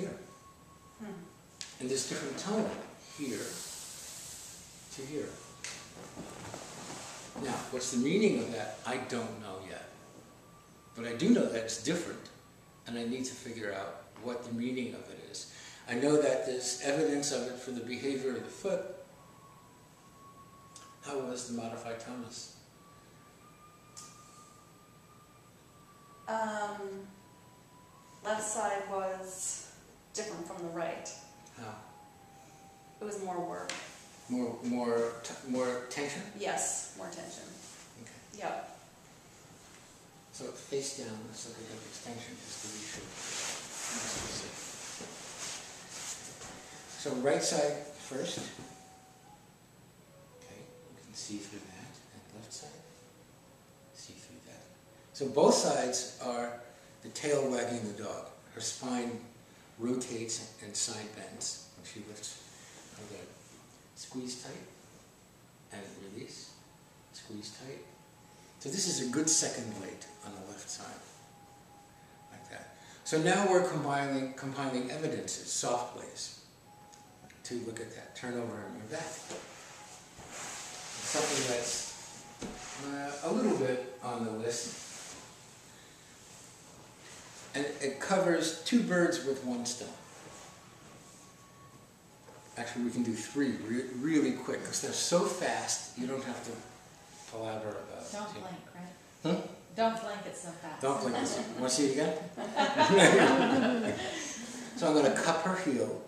here. And there's different tone here to here. Now, what's the meaning of that? I don't know yet. But I do know that it's different, and I need to figure out what the meaning of it is. I know that there's evidence of it for the behavior of the foot. How was the modified Thomas? Left side was different from the right. How? It was more work. More tension? Yes, more tension. Okay. Yep. So face down, let's look at hip extension just to be sure. So right side first. Okay, you can see through that. And left side, see through that. So both sides are the tail wagging the dog. Her spine rotates and side bends when she lifts her leg. Squeeze tight and release. Squeeze tight. So this is a good second weight on the left side, like that. So now we're compiling evidences, soft ways, to look at that. Turn over on your back. Something that's a little bit on the list. And it covers two birds with one stone. Actually, we can do three really quick, because they're so fast, you don't have to palaver about it. Don't blink, right? Hmm? Don't blink it so fast. Don't blink it. Want to see it again? So I'm going to cup her heel.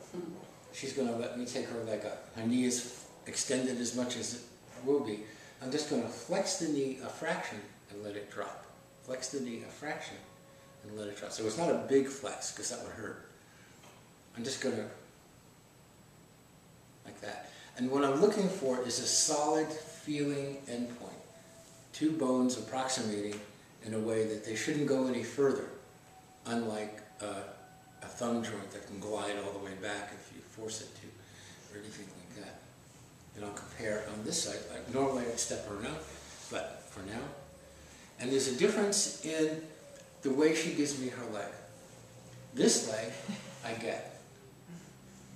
She's going to let me take her leg up. Her knee is extended as much as it will be. I'm just going to flex the knee a fraction and let it drop. Flex the knee a fraction and let it drop. So it's not a big flex, because that would hurt. I'm just going to, like that. And what I'm looking for is a solid feeling endpoint. Two bones approximating in a way that they shouldn't go any further, unlike a thumb joint that can glide all the way back if you force it to, or anything like that. And I'll compare on this side, like normally I'd step around, but for now. And there's a difference in the way she gives me her leg. This leg, I get.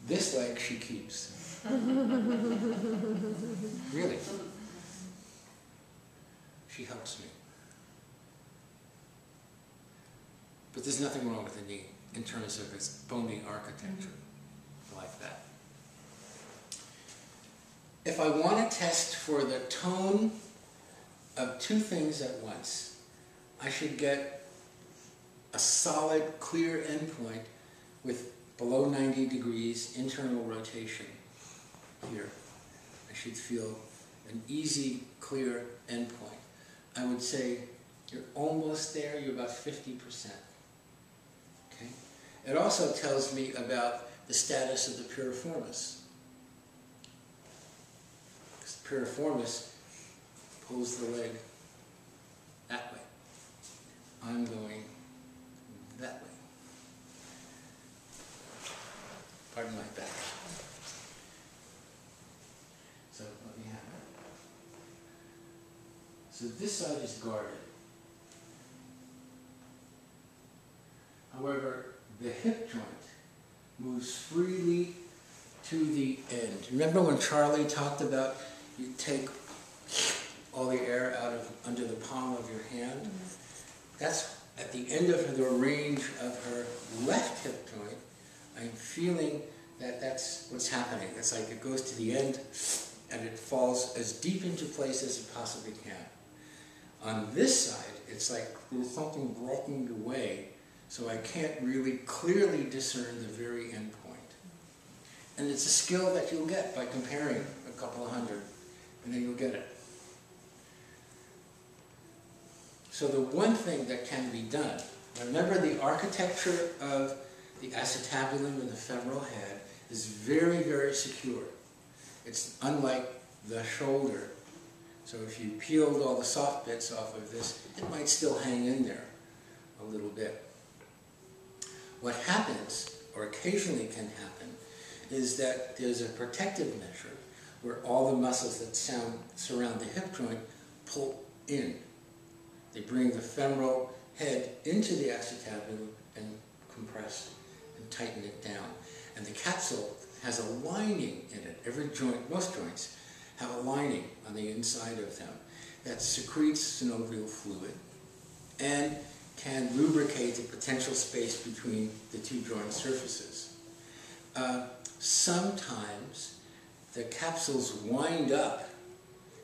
This leg, she keeps. Really. She helps me. But there's nothing wrong with the knee in terms of its bony architecture, like that. If I want to test for the tone of two things at once, I should get a solid, clear endpoint with below 90 degrees internal rotation here. I should feel an easy, clear endpoint. I would say you're almost there, you're about 50%. Okay? It also tells me about the status of the piriformis. Because the piriformis pulls the leg that way. I'm going that way. Pardon my back. So let me have it. So this side is guarded. However, the hip joint moves freely to the end. Remember when Charlie talked about you take all the air out of under the palm of your hand? Mm-hmm. That's at the end of the range of her left hip joint. I'm feeling that that's what's happening. It's like it goes to the end and it falls as deep into place as it possibly can. On this side, it's like there's something blocking the way, so I can't really clearly discern the very end point. And it's a skill that you'll get by comparing a couple of hundred, and then you'll get it. So the one thing that can be done, remember the architecture of the acetabulum and the femoral head is very, very secure. It's unlike the shoulder. So if you peeled all the soft bits off of this, it might still hang in there a little bit. What happens, or occasionally can happen, is that there's a protective measure where all the muscles that surround the hip joint pull in. They bring the femoral head into the acetabulum and compress and tighten it down. And the capsule has a lining in it. Every joint, most joints, have a lining on the inside of them that secretes synovial fluid and can lubricate the potential space between the two joint surfaces. Sometimes the capsules wind up,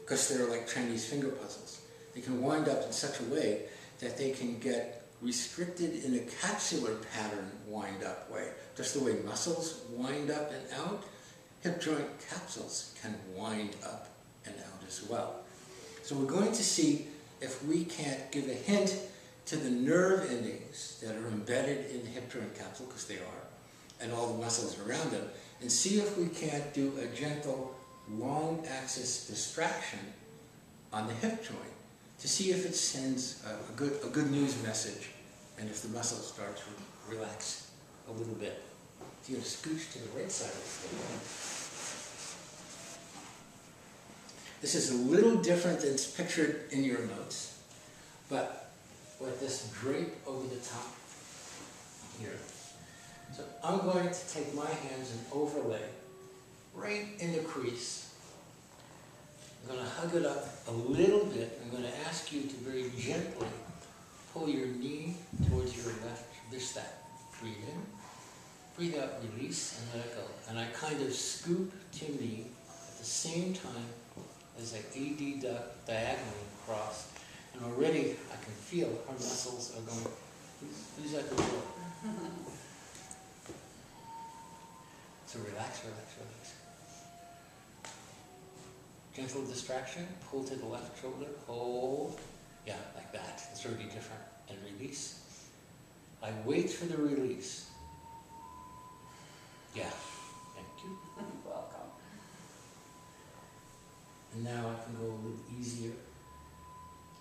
because they're like Chinese finger puzzles, they can wind up in such a way that they can get restricted in a capsular pattern wind-up way. Just the way muscles wind up and out, hip joint capsules can wind up and out as well. So we're going to see if we can't give a hint to the nerve endings that are embedded in the hip joint capsule, because they are, and all the muscles around them, and see if we can't do a gentle long axis distraction on the hip joint to see if it sends a good news message and if the muscles start to relax a little bit. So you're going to scooch to the right side of the table. This is a little different than it's pictured in your notes, but with this drape over the top here. So I'm going to take my hands and overlay right in the crease. I'm going to hug it up a little bit. I'm going to ask you to very gently pull your knee towards your left. Just that. Breathe in. Breathe out, release, and let it go. And I kind of scoop to me at the same time as I adduct diagonally across. And already I can feel our muscles are going, who's at the door? So relax, relax, relax. Gentle distraction, pull to the left shoulder, hold. Yeah, like that. It's already different. And release. I wait for the release. Yeah, thank you. Welcome. And now I can go a little easier.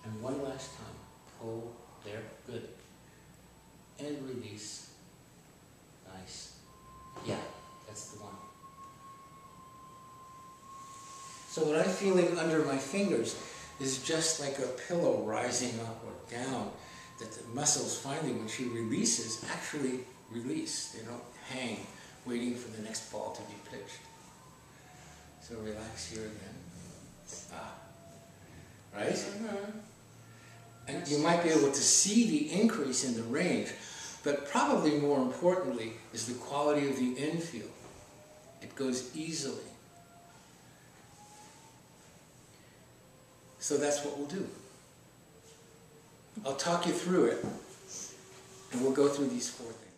And one last time. Pull, there, good. And release. Nice. Yeah, that's the one. So what I'm feeling under my fingers is just like a pillow rising up or down, that the muscles finally, when she releases, actually release. They don't hang waiting for the next ball to be pitched. So relax here again. Right? Mm-hmm. And you might be able to see the increase in the range, but probably more importantly is the quality of the infield. It goes easily. So that's what we'll do. I'll talk you through it, and we'll go through these 4 things.